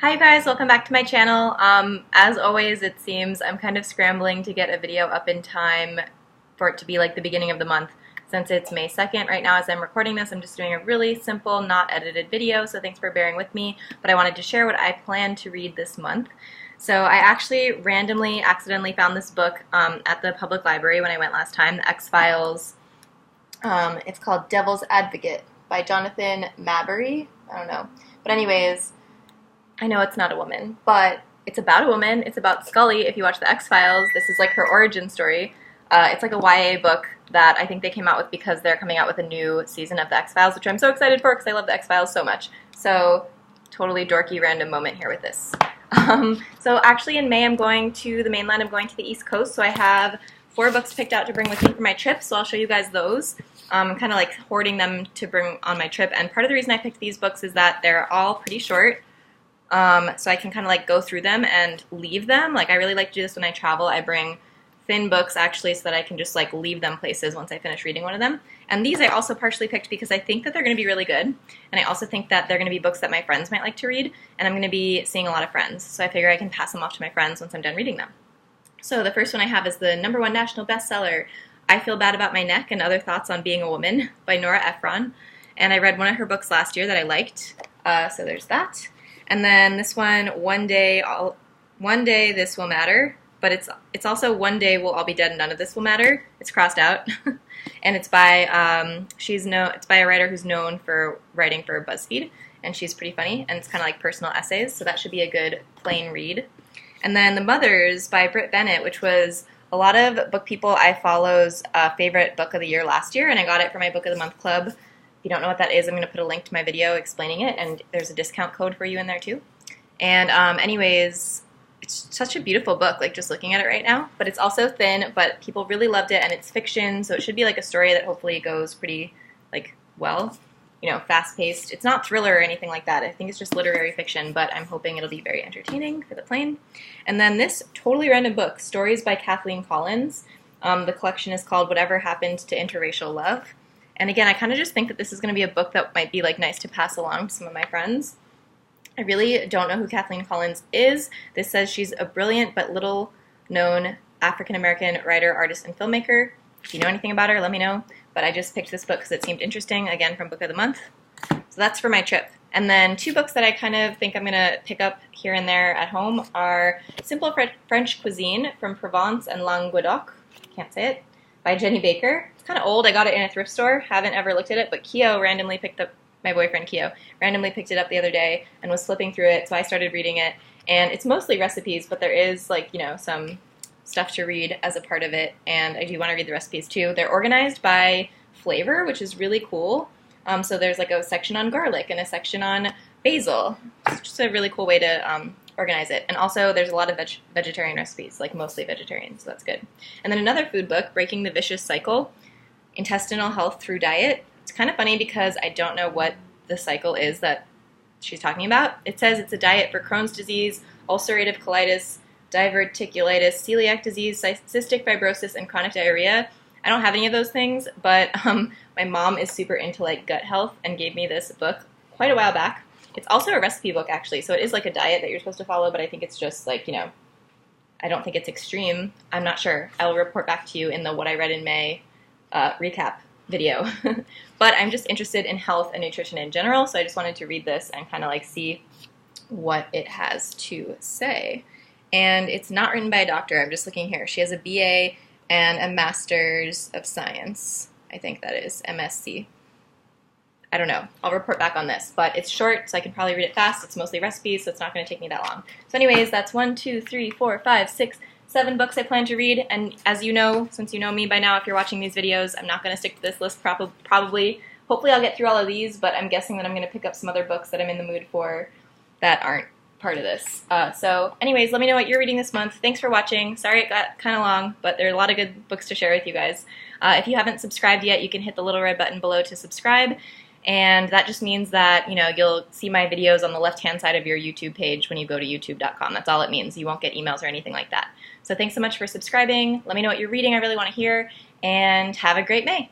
Hi guys, welcome back to my channel. As always, it seems I'm kind of scrambling to get a video up in time for it to be like the beginning of the month. Since it's May 2nd right now as I'm recording this, I'm just doing a really simple, not edited video, so thanks for bearing with me. But I wanted to share what I plan to read this month. So I actually randomly, accidentally found this book at the public library when I went last time, The X-Files. It's called Devil's Advocate by Jonathan Maberry. I don't know. But anyways, I know it's not a woman, but it's about a woman. It's about Scully. If you watch The X-Files, this is like her origin story. It's like a YA book that I think they came out with because they're coming out with a new season of The X-Files, which I'm so excited for because I love The X-Files so much. So totally dorky random moment here with this. So actually in May I'm going to the mainland. I'm going to the East Coast, so I have 4 books picked out to bring with me for my trip, so I'll show you guys those. I'm kind of like hoarding them to bring on my trip, and part of the reason I picked these books is that they're all pretty short. So I can kind of like go through them and leave them. Like I really like to do this when I travel. I bring thin books actually so that I can just like leave them places once I finish reading one of them. And these I also partially picked because I think that they're going to be really good. And I also think that they're going to be books that my friends might like to read. And I'm going to be seeing a lot of friends. So I figure I can pass them off to my friends once I'm done reading them. So the first one I have is the #1 national bestseller, I Feel Bad About My Neck and Other Thoughts on Being a Woman by Nora Ephron. And I read one of her books last year that I liked. So there's that. And then this one, One Day This Will Matter, but it's also One Day We'll All Be Dead and None of This Will Matter. It's crossed out, and it's by it's by a writer who's known for writing for BuzzFeed, and she's pretty funny, and it's kind of like personal essays, so that should be a good plain read. And then The Mothers by Britt Bennett, which was a lot of book people I follow's favorite book of the year last year, and I got it for my Book of the Month Club. If you don't know what that is, I'm going to put a link to my video explaining it, and there's a discount code for you in there too. And anyways, it's such a beautiful book, like just looking at it right now. But it's also thin, but people really loved it, and it's fiction, so it should be like a story that hopefully goes pretty like well, you know, fast-paced. It's not thriller or anything like that. I think it's just literary fiction, but I'm hoping it'll be very entertaining for the plane. And then this totally random book, Stories by Kathleen Collins. The collection is called Whatever Happened to Interracial Love. And again, I kind of just think that this is going to be a book that might be like nice to pass along to some of my friends. I really don't know who Kathleen Collins is. This says she's a brilliant but little-known African-American writer, artist, and filmmaker. If you know anything about her, let me know. But I just picked this book because it seemed interesting, again, from Book of the Month. So that's for my trip. And then 2 books that I kind of think I'm going to pick up here and there at home are Simple French Cuisine from Provence and Languedoc. Can't say it. By Jenny Baker. It's kind of old. I got it in a thrift store. Haven't ever looked at it, but Keo randomly picked up, my boyfriend Keo, randomly picked it up the other day and was flipping through it, so I started reading it. And it's mostly recipes, but there is like, you know, some stuff to read as a part of it, and I do want to read the recipes too. They're organized by flavor, which is really cool. So there's like a section on garlic and a section on basil. It's just a really cool way to organize it. And also there's a lot of vegetarian recipes, like mostly vegetarian, so that's good. And then another food book, Breaking the Vicious Cycle, Intestinal Health Through Diet. It's kind of funny because I don't know what the cycle is that she's talking about. It says it's a diet for Crohn's disease, ulcerative colitis, diverticulitis, celiac disease, cystic fibrosis, and chronic diarrhea. I don't have any of those things, but my mom is super into like gut health and gave me this book quite a while back. It's also a recipe book, actually, so it is like a diet that you're supposed to follow, but I think it's just like, you know, I don't think it's extreme. I'm not sure. I'll report back to you in the What I Read in May recap video. But I'm just interested in health and nutrition in general, so I just wanted to read this and kind of like see what it has to say. And it's not written by a doctor. I'm just looking here. She has a BA and a Master's of Science. I think that is MSc. I don't know. I'll report back on this, but it's short, so I can probably read it fast. It's mostly recipes, so it's not going to take me that long. So anyways, that's 1, 2, 3, 4, 5, 6, 7 books I plan to read, and as you know, since you know me by now, if you're watching these videos, I'm not going to stick to this list probably. Hopefully I'll get through all of these, but I'm guessing that I'm going to pick up some other books that I'm in the mood for that aren't part of this. So anyways, let me know what you're reading this month. Thanks for watching. Sorry it got kind of long, but there are a lot of good books to share with you guys. If you haven't subscribed yet, you can hit the little red button below to subscribe. And that just means that, you know, you'll see my videos on the left-hand side of your YouTube page when you go to youtube.com. That's all it means. You won't get emails or anything like that. So thanks so much for subscribing. Let me know what you're reading. I really want to hear. And have a great May.